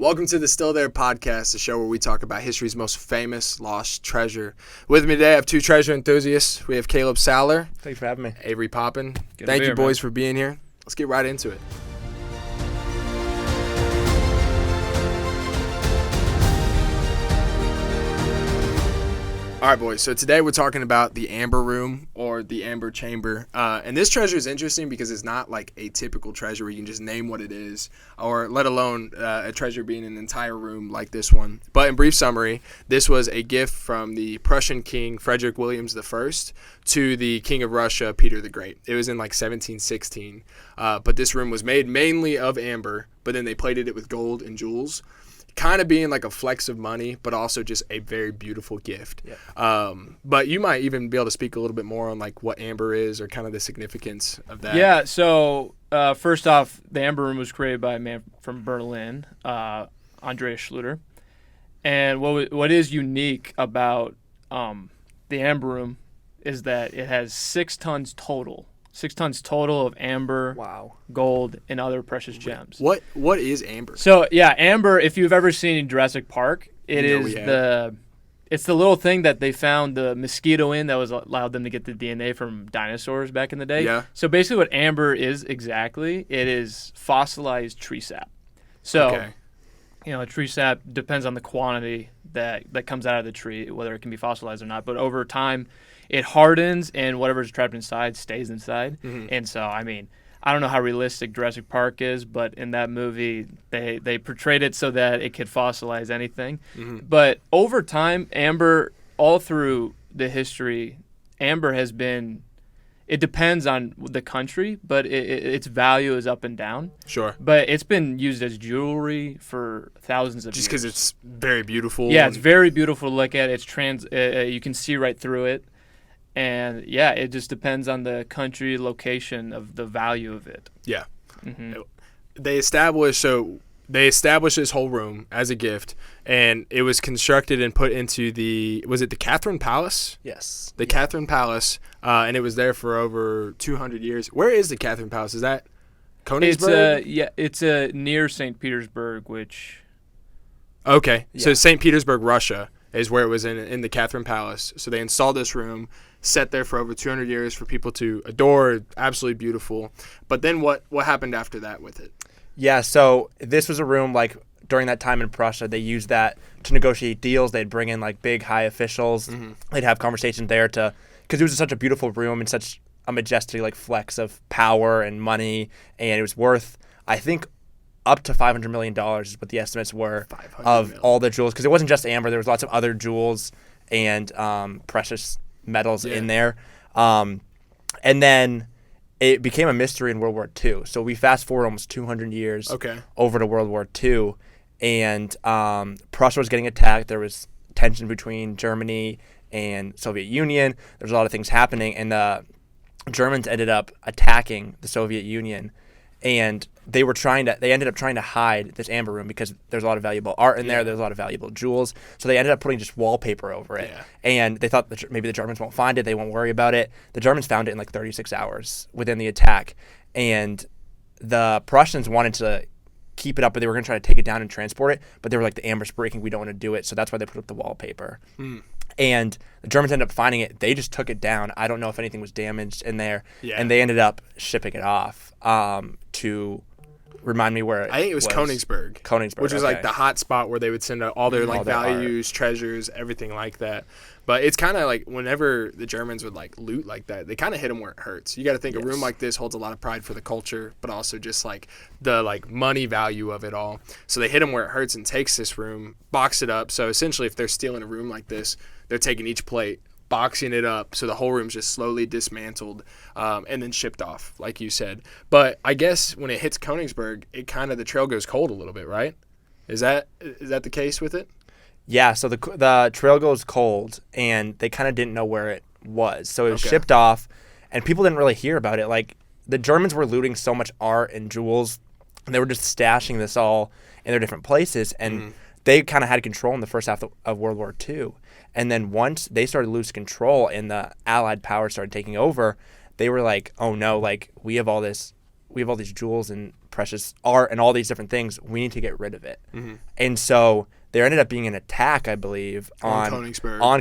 Welcome to the Still There podcast, the show where we talk about history's most famous lost treasure. With me today, I have two treasure enthusiasts. We have Caleb Saller. Thanks for having me. Avery Poppin. Good Thank to be you, here, boys, man. for being here. Let's get right into it. All right, boys. So today we're talking about the Amber Room or the Amber Chamber. And this treasure is interesting because it's not like a typical treasure where you can just name what it is, or let alone a treasure being an entire room like this one. But in brief summary, this was a gift from the Prussian king Frederick Williams I to the king of Russia, Peter the Great. It was in like 1716. But this room was made mainly of amber, but then they plated it with gold and jewels, kind of being like a flex of money, but also just a very beautiful gift. Yeah. But you might even be able to speak a little bit more on like what amber is or kind of the significance of that. Yeah, so first off, the Amber Room was created by a man from Berlin, Andreas Schluter. And what is unique about the Amber Room is that it has 6 tons total. 6 tons total of amber, Wow. gold, and other precious gems. What is amber? So yeah, amber. If you've ever seen Jurassic Park, it You know is we have. it's the little thing that they found the mosquito in that was allowed them to get the DNA from dinosaurs back in the day. Yeah. So basically, what amber is exactly, it is fossilized tree sap. So Okay. a tree sap depends on the quantity that comes out of the tree, whether it can be fossilized or not. But over time, it hardens, and whatever's trapped inside stays inside. Mhm. And so, I mean, I don't know how realistic Jurassic Park is, but in that movie, they portrayed it so that it could fossilize anything. Mhm. But over time, amber, all through the history, amber has been, it depends on the country, but its value is up and down. Sure. But it's been used as jewelry for thousands of Just years. because it's very beautiful. Yeah, it's and- very beautiful to look at. It's you can see right through it. And yeah, it just depends on the country, location of the value of it. Yeah. hmm They established this whole room as a gift, and it was constructed and put into was it the Catherine Palace? Yes. The Catherine Palace, and it was there for over 200 years. Where is the Catherine Palace? Is that Königsberg? It's near St. Petersburg, which Okay, so Yeah. St. Petersburg, Russia is where it was in the Catherine Palace. So they installed this room, set there for over 200 years for people to adore. Absolutely beautiful. But then what happened after that with it? Yeah, so this was a room, like, during that time in Prussia, they used that to negotiate deals. They'd bring in, like, big, high officials. Mm-hmm. They'd have conversations there because it was such a beautiful room and such a majestic, like, flex of power and money. And it was worth, I think, up to $500 million is what the estimates were 500 of million. all the jewels. Because it wasn't just amber. There was lots of other jewels and precious metals Yeah. in there. And then it became a mystery in World War II. So we fast forward almost 200 years Okay. over to World War II. And Prussia was getting attacked. There was tension between Germany and Soviet Union. There's a lot of things happening. And the Germans ended up attacking the Soviet Union. And they ended up trying to hide this amber room because there's a lot of valuable art in there. There's a lot of valuable jewels. So they ended up putting just wallpaper over it. Yeah. And they thought that maybe the Germans won't find it. They won't worry about it. The Germans found it in like 36 hours within the attack. And the Prussians wanted to keep it up, but they were going to try to take it down and transport it. But they were like, the amber's breaking. We don't want to do it. So that's why they put up the wallpaper. Mm. And the Germans ended up finding it. They just took it down. I don't know if anything was damaged in there. Yeah. And they ended up shipping it off to remind me where I think it was Königsberg. Königsberg, Which was like okay. the hot spot where they would send out all their like All their art. values, treasures, everything like that. But it's kind of like whenever the Germans would like loot like that, they kind of hit them where it hurts. You got to think a room Yes. like this holds a lot of pride for the culture, but also just like the like money value of it all. So they hit them where it hurts and takes this room, box it up. So essentially, if they're stealing a room like this, they're taking each plate, boxing it up, so the whole room's just slowly dismantled, and then shipped off, like you said. But I guess when it hits Königsberg, the trail goes cold a little bit, right? Is that the case with it? Yeah, so the trail goes cold, and they kind of didn't know where it was. So it was Okay. shipped off, and people didn't really hear about it. Like, the Germans were looting so much art and jewels, and they were just stashing this all in their different places, and they kind of had control in the first half of World War II. And then once they started to lose control and the Allied powers started taking over, they were like, oh no, like, we have all this we have all these jewels and precious art and all these different things. We need to get rid of it. Mm-hmm. And so there ended up being an attack, I believe, On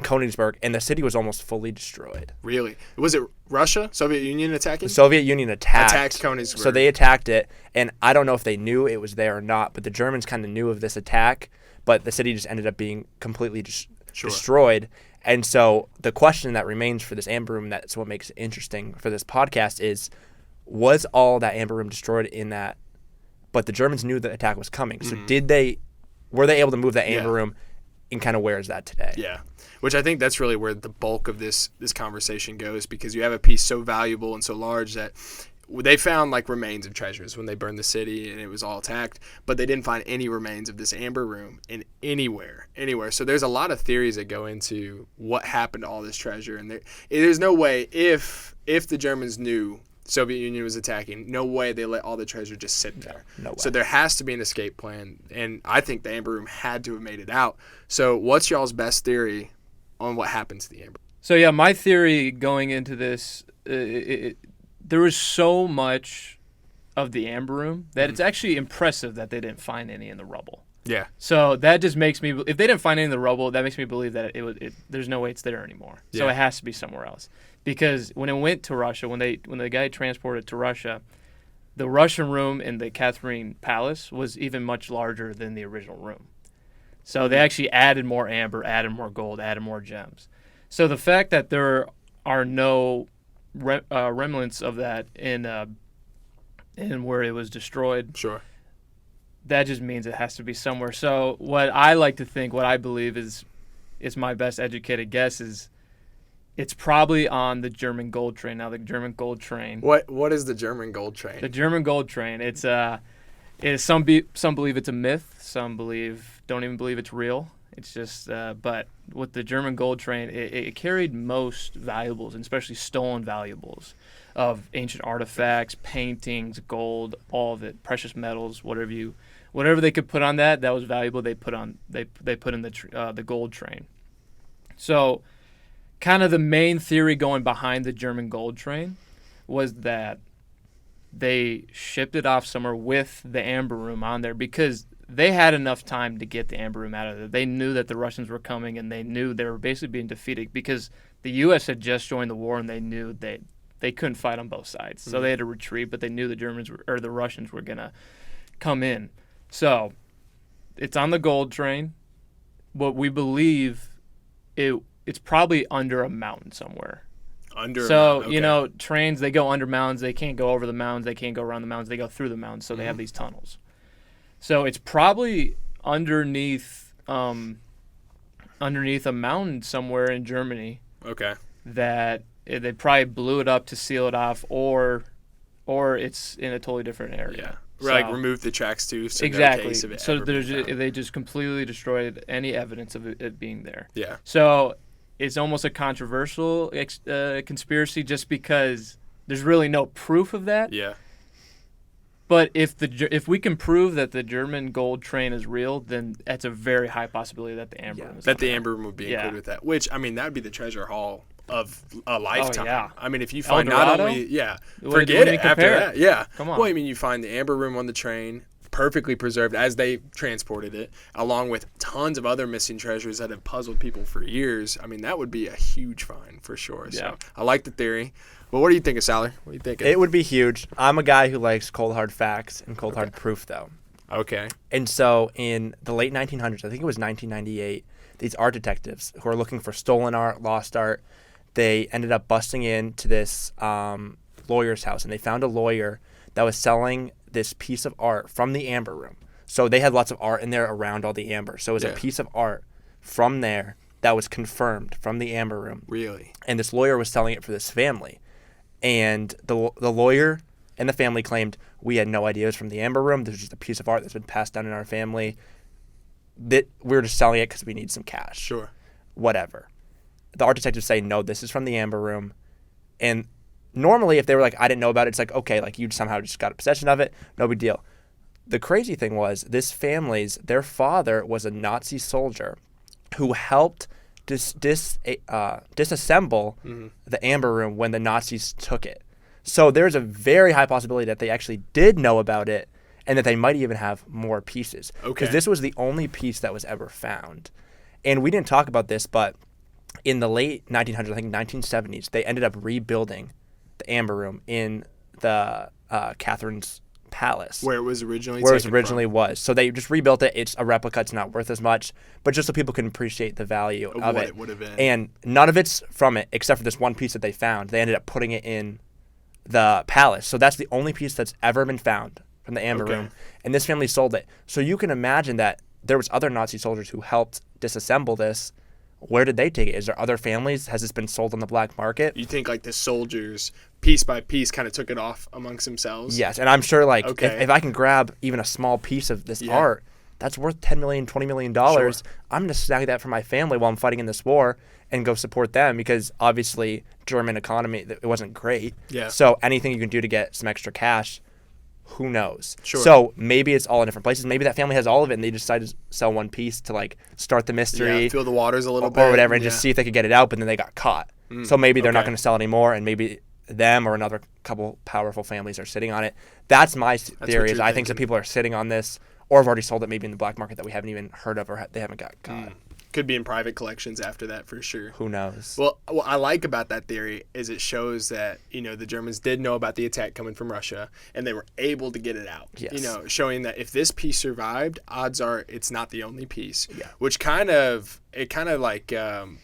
Königsberg, and the city was almost fully destroyed. Really? Was it Russia, Soviet Union attacking? The Soviet Union attacked Königsberg. So they attacked it, and I don't know if they knew it was there or not, but the Germans kind of knew of this attack, but the city just ended up being completely destroyed. And so the question that remains for this Amber Room, that's what makes it interesting for this podcast, is was all that Amber Room destroyed in that, but the Germans knew the attack was coming. So were they able to move that Amber Room, and kind of where is that today? Yeah, which I think that's really where the bulk of this conversation goes, because you have a piece so valuable and so large that they found like remains of treasures when they burned the city and it was all attacked, but they didn't find any remains of this Amber Room anywhere. So there's a lot of theories that go into what happened to all this treasure, and there's no way, if the Germans knew Soviet Union was attacking, no way they let all the treasure just sit there. No way. So there has to be an escape plan, and I think the Amber Room had to have made it out. So what's y'all's best theory on what happened to the Amber? So yeah, my theory going into this, there was so much of the Amber Room that it's actually impressive that they didn't find any in the rubble. Yeah. So that just makes me, if they didn't find any in the rubble, that makes me believe that there's no way it's there anymore. So Yeah. it has to be somewhere else. Because when it went to Russia, when the guy transported it to Russia, the Russian room in the Catherine Palace was even much larger than the original room. So they actually added more amber, added more gold, added more gems. So the fact that there are no remnants of that in where it was destroyed, Sure. that just means it has to be somewhere. So what I like to think, what I believe is my best educated guess is it's probably on the German gold train. Now the German gold train. What is the German gold train? The German gold train. It's some believe it's a myth. Some don't even believe it's real. It's just but with the German gold train, it carried most valuables, and especially stolen valuables of ancient artifacts, paintings, gold, all of it, precious metals, whatever they could put on that was valuable. They put in the gold train. So, kind of the main theory going behind the German gold train was that they shipped it off somewhere with the Amber Room on there, because they had enough time to get the Amber Room out of there. They knew that the Russians were coming, and they knew they were basically being defeated because the U.S. had just joined the war, and they knew they couldn't fight on both sides. So they had to retreat, but they knew the Russians were going to come in. So it's on the gold train. What we believe it's probably under a mountain somewhere. Okay. Trains, they go under mountains. They can't go over the mountains. They can't go around the mountains. They go through the mountains. So they have these tunnels. So it's probably underneath a mountain somewhere in Germany. Okay. That they probably blew it up to seal it off, or it's in a totally different area. Yeah. Remove the tracks too. So exactly. No case of it so ever being found. they just completely destroyed any evidence of it being there. Yeah. So it's almost a controversial conspiracy, just because there's really no proof of that. Yeah. But if we can prove that the German gold train is real, then that's a very high possibility that the Amber Room is that the Amber Room would be included with that. Which, I mean, that would be the treasure haul of a lifetime. Oh, yeah. I mean, if you find Eldorado? not only What forget do you it after compare? that. Yeah. Come on. Well, I mean, you find the Amber Room on the train, perfectly preserved as they transported it, along with tons of other missing treasures that have puzzled people for years. I mean, that would be a huge find for sure. Yeah. So I like the theory. But what do you think of Sally? What do you think? It would be huge. I'm a guy who likes cold hard facts and cold hard proof, though. Okay. And so in the late 1900s, I think it was 1998, these art detectives who are looking for stolen art, lost art, they ended up busting into this lawyer's house, and they found a lawyer that was selling this piece of art from the Amber Room. So they had lots of art in there around all the amber. So it was a piece of art from there that was confirmed from the Amber Room. Really? And this lawyer was selling it for this family. And the lawyer and the family claimed, we had no idea it was from the Amber Room. This is just a piece of art that's been passed down in our family. That we're just selling it because we need some cash. Sure. Whatever. The art detectives say, no, this is from the Amber Room. And normally if they were like, I didn't know about it, it's like, okay, like you somehow just got a possession of it. No big deal. The crazy thing was this their father was a Nazi soldier who helped disassemble the Amber Room when the Nazis took it. So there's a very high possibility that they actually did know about it and that they might even have more pieces. Okay. Because this was the only piece that was ever found. And we didn't talk about this, but in the late 1900s, I think 1970s, they ended up rebuilding the Amber Room in the Catherine's Palace. Where it was originally was. So they just rebuilt it. It's a replica. It's not worth as much, but just so people can appreciate the value of what it. it would have been. And none of it's from it except for this one piece that they found. They ended up putting it in the palace. So that's the only piece that's ever been found from the Amber Room. And this family sold it. So you can imagine that there was other Nazi soldiers who helped disassemble this. Where did they take it? Is there other families? Has this been sold on the black market? You think like the soldiers, piece by piece, kind of took it off amongst themselves? Yes, and I'm sure like Okay. if I can grab even a small piece of this Yeah. art, that's worth $10 million, $20 million. Sure. I'm going to snag that for my family while I'm fighting in this war and go support them because obviously German economy, it wasn't great. Yeah. So anything you can do to get some extra cash, who knows? Sure. So maybe it's all in different places. Maybe that family has all of it and they decided to sell one piece to like start the mystery. Yeah, feel the waters a little bit. Or whatever and Yeah. just see if they could get it out, but then they got caught. So maybe they're not okay. going to sell anymore and maybe them or another couple powerful families are sitting on it. That's my theory. Is you're I think some thinking. people are sitting on this or have already sold it maybe in the black market that we haven't even heard of or they haven't got caught. Could be in private collections after that for sure. Who knows? Well, what I like about that theory is it shows that, the Germans did know about the attack coming from Russia and they were able to get it out. Yes. Showing that if this piece survived, odds are it's not the only piece. Yeah. Which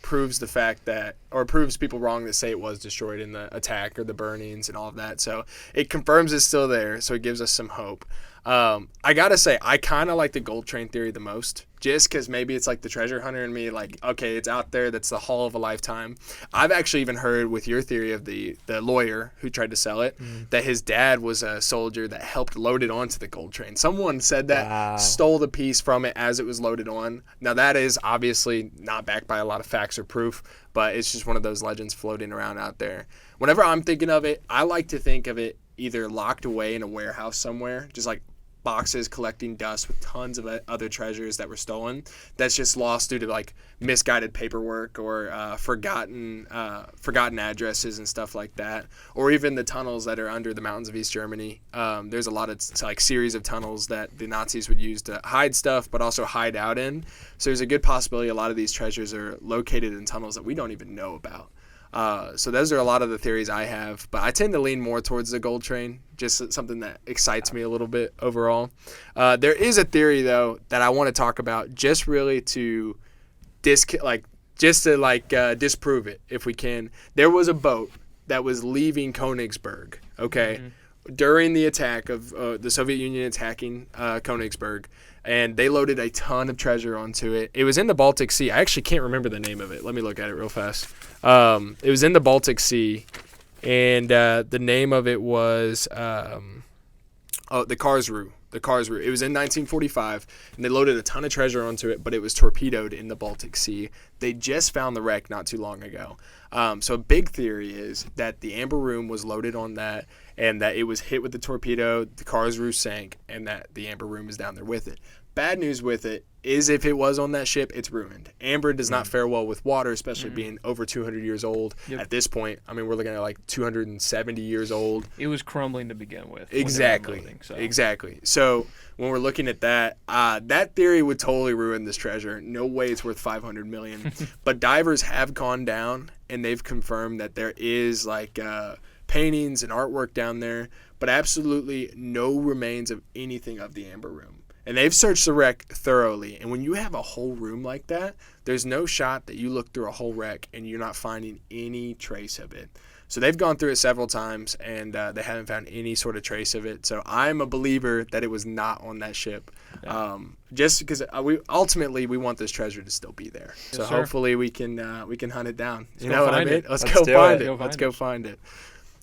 proves the fact that, or proves people wrong that say it was destroyed in the attack or the burnings and all of that. So it confirms it's still there. So it gives us some hope. I gotta say, I kind of like the gold train theory the most, just because maybe it's like the treasure hunter in me, like, okay, it's out there, that's the haul of a lifetime. I've actually even heard with your theory of the lawyer who tried to sell it, that his dad was a soldier that helped load it onto the gold train. Someone said that, Wow. stole the piece from it as it was loaded on. Now that is obviously not backed by a lot of facts or proof, but it's just one of those legends floating around out there. Whenever I'm thinking of it, I like to think of it either locked away in a warehouse somewhere, just like boxes collecting dust with tons of other treasures that were stolen that's just lost due to like misguided paperwork or forgotten addresses and stuff like that, or even the tunnels that are under the mountains of East Germany. There's a lot of like series of tunnels that the Nazis would use to hide stuff but also hide out in, so there's a good possibility a lot of these treasures are located in tunnels that we don't even know about. So those are a lot of the theories I have, but I tend to lean more towards the gold train, just something that excites me a little bit overall. There is a theory though that I want to talk about, just really to disprove it if we can. There was a boat that was leaving Königsberg, during the attack of the Soviet Union attacking Königsberg, and they loaded a ton of treasure onto it. It was in the Baltic Sea. I actually can't remember the name of it. Let me look at it real fast. It was in the Baltic Sea, and the name of it was the Karlsruhe. The Karlsruhe. It was in 1945, and they loaded a ton of treasure onto it, but it was torpedoed in the Baltic Sea. They just found the wreck not too long ago. So a big theory is that the Amber Room was loaded on that, and that it was hit with the torpedo, the Karlsruhe sank, and that the Amber Room is down there with it. Bad news with it is if it was on that ship, it's ruined. Amber does not fare well with water, especially being over 200 years old. Yep. At this point, I mean, we're looking at like 270 years old. It was crumbling to begin with. when they were Exactly. unloading, so. Exactly. So when we're looking at that, that theory would totally ruin this treasure. No way it's worth $500 million. But divers have gone down, and they've confirmed that there is like paintings and artwork down there, but absolutely no remains of anything of the Amber Room. And they've searched the wreck thoroughly. And when you have a whole room like that, there's no shot that you look through a whole wreck and you're not finding any trace of it. So they've gone through it several times, and they haven't found any sort of trace of it. So I'm a believer that it was not on that ship. Just because we want this treasure to still be there. So sir. hopefully we can hunt it down. You go know what I find mean? it. Let's Let's go do find it. it. Let's go find it.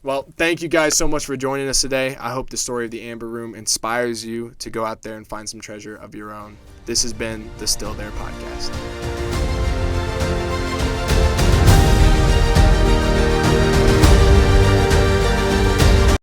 Well, thank you guys so much for joining us today. I hope the story of the Amber Room inspires you to go out there and find some treasure of your own. This has been the Still There podcast.